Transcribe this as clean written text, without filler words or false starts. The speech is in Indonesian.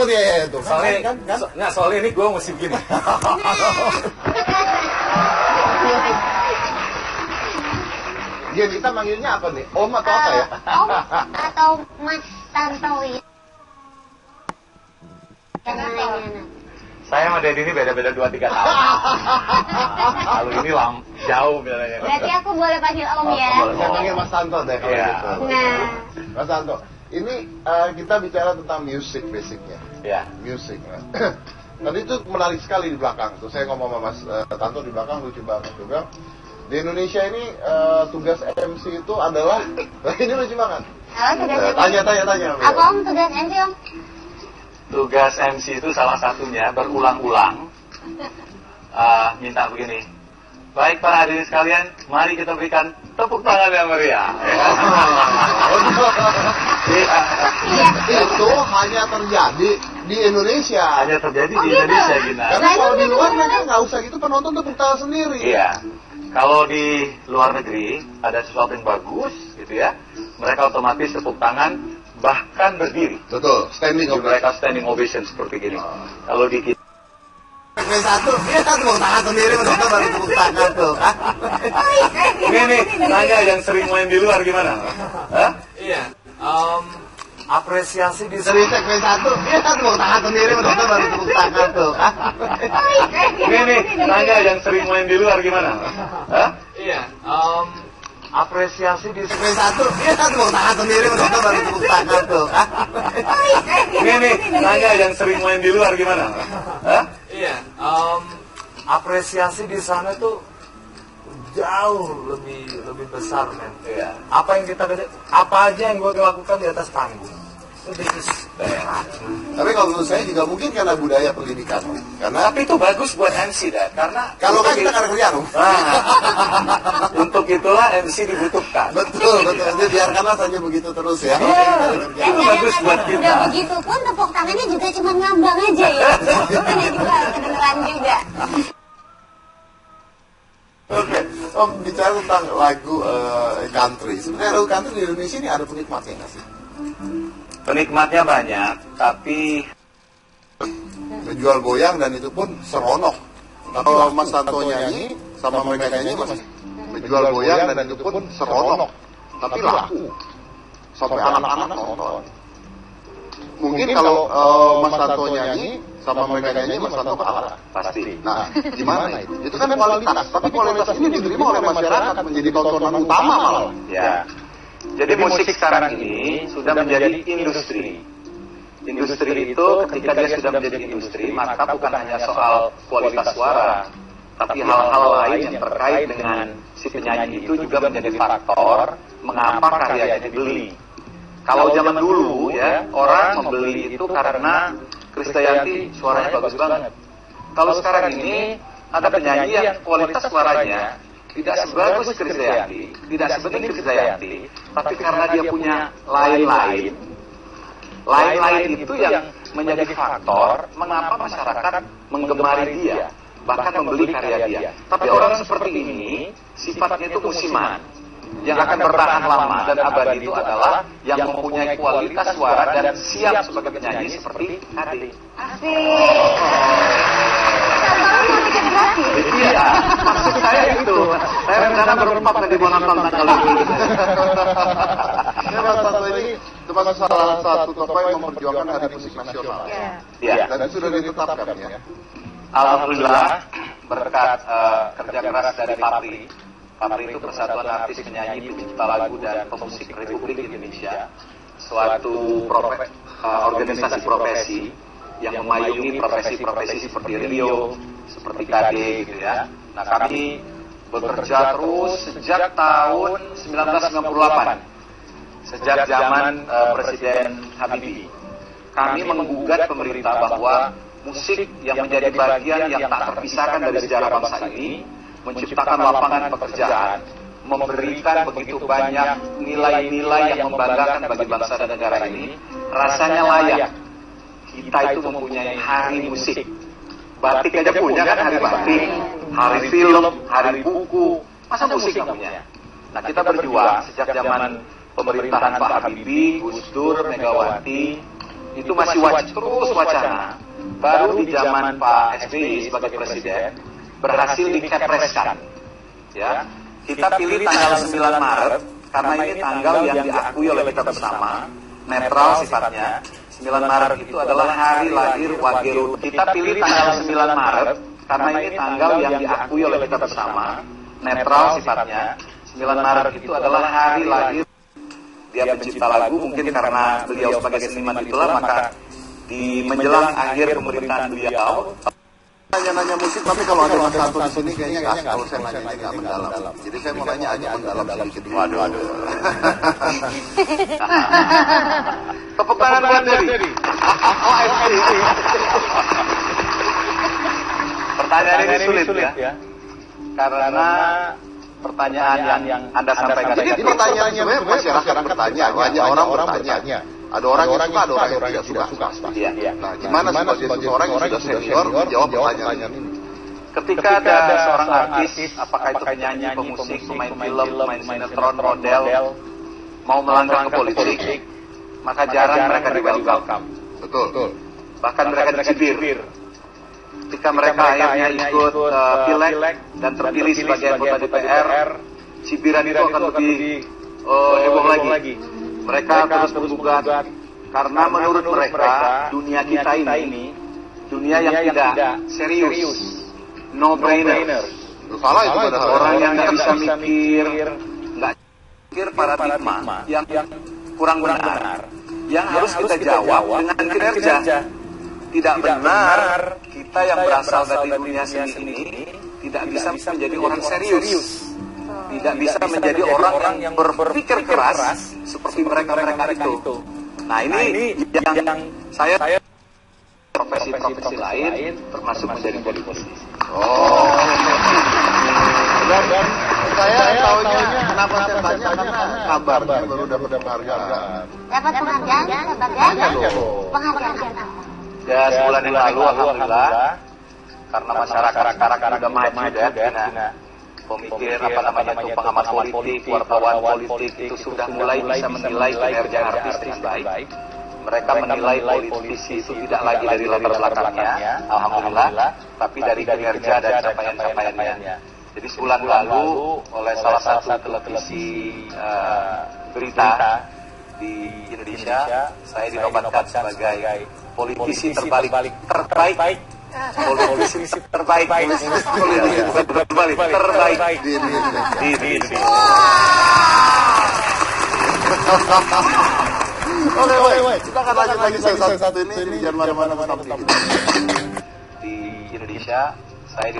dia tuh. Soalnya nggak, soalnya ini gue mesti begini. Dia kita manggilnya apa nih? Om atau apa ya? Om atau Mas Tantowi. Saya sama Dedi ini beda-beda 2-3 tahun. Kalau ini jauh bedanya. Berarti aku boleh panggil Om ya? Saya panggil Mas Tanto deh kalau gitu. Nah, Mas Tanto, ini kita bicara tentang musik basicnya. Ya. Musik. Tadi itu menarik sekali di belakang tuh. Saya ngomong sama Mas Tanto di belakang lucu banget. Dia bilang, di Indonesia ini tugas MC itu adalah ini lucu banget. halo tugas MC. Tanya. Apa Om tugas MC Om? Tugas MC itu salah satunya berulang-ulang minta begini. Baik para hadirin sekalian, mari kita berikan tepuk tangan yang meriah. Itu hanya terjadi di Indonesia. Hanya terjadi di gitu? Indonesia, Gina. Karena kalau di luar mereka nggak usah gitu, penonton tepuk tangan sendiri. Iya. Kalau di luar negeri ada sesuatu yang bagus, gitu ya, mereka otomatis tepuk tangan, bahkan berdiri. Betul, standing Jadi ovation. mereka standing ovation seperti gini. Kalau di kita Segmen satu, dia kan tepuk tangan sendiri, penonton baru tepuk tangan tuh. ini nih, nanya yang sering main di luar gimana? Hah? Iya, apresiasi di Dari segmen satu, dia kan tepuk tangan sendiri, penonton baru tepuk tangan tuh. Ini nih, nanya yang sering main di luar gimana? Hah? Iya, apresiasi di Segmen satu, dia kan tepuk tangan sendiri, penonton baru tepuk tangan tuh. Ini nih, nanya yang sering main di luar gimana? Hah? Iya, apresiasi di sana tuh jauh lebih besar, men. Iya. Apa aja yang gue lakukan di atas panggung itu beres. Tapi kalau menurut saya juga mungkin karena budaya pendidikan. Karena Tapi itu bagus buat MC, Dan. Karena kalau kan kita nggak ada kerjaan. Nah, untuk itulah MC dibutuhkan. Betul. Jadi biarkanlah saja begitu terus ya. Itu bagus buat kita. Udah begitu pun tepuk tangannya juga cuma ngambang aja ya. Ini juga kedengeran juga. Oke, Om bicara tentang lagu country. Sebenarnya lagu country di Indonesia ini ada penikmatnya nggak sih? Penikmatnya banyak, tapi Menjual goyang dan itu pun seronok. Kalau Mas Tanto nyanyi sama mereka nyanyi masih menjual goyang dan itu pun seronok. Tapi laku sampai anak-anak nonton. Mungkin kalau Mas Tanto nyanyi sama mereka nyanyi Mas Tanto kalah. pasti. Nah, gimana itu? Itu kan kualitas, tapi kualitas ini diterima oleh masyarakat menjadi tontonan utama malah. Ya. Jadi musik sekarang ini sudah menjadi industri. Industri itu ketika dia sudah menjadi industri, maka bukan hanya soal kualitas suara, tapi hal-hal lain yang terkait dengan si penyanyi itu juga menjadi faktor mengapa karyanya dibeli. Kalau zaman dulu ya, orang membeli itu karena Krisdayanti suaranya bagus banget. Kalau sekarang ini ada penyanyi yang kualitas suaranya tidak sebagus Krisdayanti, tidak sebening Krisdayanti, tapi karena dia punya lain-lain itu yang menjadi faktor mengapa masyarakat menggemari dia, bahkan membeli karya dia. Tapi orang seperti ini sifatnya itu musiman. Yang akan bertahan lama dan abadi itu adalah yang mempunyai kualitas suara dan siap sebagai penyanyi seperti Ade. Asik. Contohnya mau bikin gratis. Iya, maksud saya itu. Saya rencana berempat tadi mau nonton tanggal ini. Ya, Mas Tanto ini termasuk salah satu tokoh yang memperjuangkan hari musik nasional. Iya. Dan sudah ditetapkan ya. Alhamdulillah berkat kerja keras dari Papri. Papri itu Persatuan Artis Penyanyi Pencipta Lagu dan Pemusik Republik Indonesia, suatu organisasi profesi yang memayungi profesi-profesi seperti Rio, seperti KD gitu ya. Nah, kami bekerja terus sejak tahun 1998, sejak zaman Presiden Habibie. Kami menggugat pemerintah bahwa musik yang menjadi bagian yang tak terpisahkan dari sejarah bangsa ini, menciptakan lapangan pekerjaan, memberikan begitu banyak nilai-nilai yang membanggakan bagi bangsa dan negara ini, rasanya layak kita itu mempunyai hari musik. Batik aja punya kan hari batik, hari film, hari buku, masa musik nggak punya? Nah, kita berjuang sejak zaman pemerintahan Pak Habibie, Gus Dur, Megawati, itu masih terus wacana. Baru di zaman Pak SBY sebagai presiden berhasil dikepreskan. Ya, kita pilih tanggal 9 Maret karena ini tanggal yang diakui oleh kita bersama, netral sifatnya. 9 Maret itu adalah hari lahir Wage. Kita pilih tanggal 9 Maret karena ini tanggal yang diakui oleh kita bersama, netral sifatnya. 9 Maret itu adalah hari lahir dia pencipta lagu, mungkin karena beliau sebagai seniman itulah, maka di menjelang akhir pemerintahan beliau nanya musik, tapi kalau ada Mas Santo di sini kayaknya nggak, kalau saya nanya nggak mendalam. Jadi saya mau nanya aja mendalam sedikit. Waduh. Tepuk tangan buat Dedi. Pertanyaan ini sulit ya, karena pertanyaan yang Anda sampaikan. Jadi pertanyaan sebenarnya masyarakat bertanya, banyak orang bertanya. Ada orang yang suka, ada orang yang tidak suka. Iya. Nah, gimana sebagai seseorang yang sudah senior menjawab pertanyaan ini? Ketika ada seorang artis, apakah itu penyanyi, pemusik, pemain film, pemain sinetron, model, mau melangkah ke politik, maka jarang mereka di welcome. Betul. Bahkan mereka dicibir. Ketika mereka akhirnya ikut pileg dan terpilih sebagai anggota DPR, cibiran itu akan lebih heboh lagi. Mereka terus bergugat karena menurut mereka dunia kita ini dunia yang tidak serius, no brainer. Salah itu pada Orang yang nggak bisa mikir, nggak mikir paradigma yang kurang benar, yang harus kita jawab dengan kinerja. Tidak benar kita yang berasal dari dunia seni ini tidak bisa menjadi orang serius. Tidak bisa menjadi orang yang berpikir keras seperti mereka itu. Nah ini yang saya profesi-profesi lain termasuk menjadi politisi. Oh. Dan saya tahunya kenapa saya tanya karena kabarnya baru dapat penghargaan. Dapat penghargaan, penghargaan apa? Ya sebulan yang lalu alhamdulillah, karena masyarakat sekarang udah maju ya, pemikir itu pengamat politik, wartawan politik itu sudah mulai bisa menilai kinerja artis dengan baik. Mereka menilai politisi itu tidak lagi dari latar belakangnya, alhamdulillah, tapi dari kinerja dan capaian-capaiannya. Jadi sebulan lalu oleh salah satu televisi berita di Indonesia, saya dinobatkan sebagai politisi terbaik di Indonesia. Oke, kita akan lanjut lagi satu ini jangan mana-mana. Di Indonesia, saya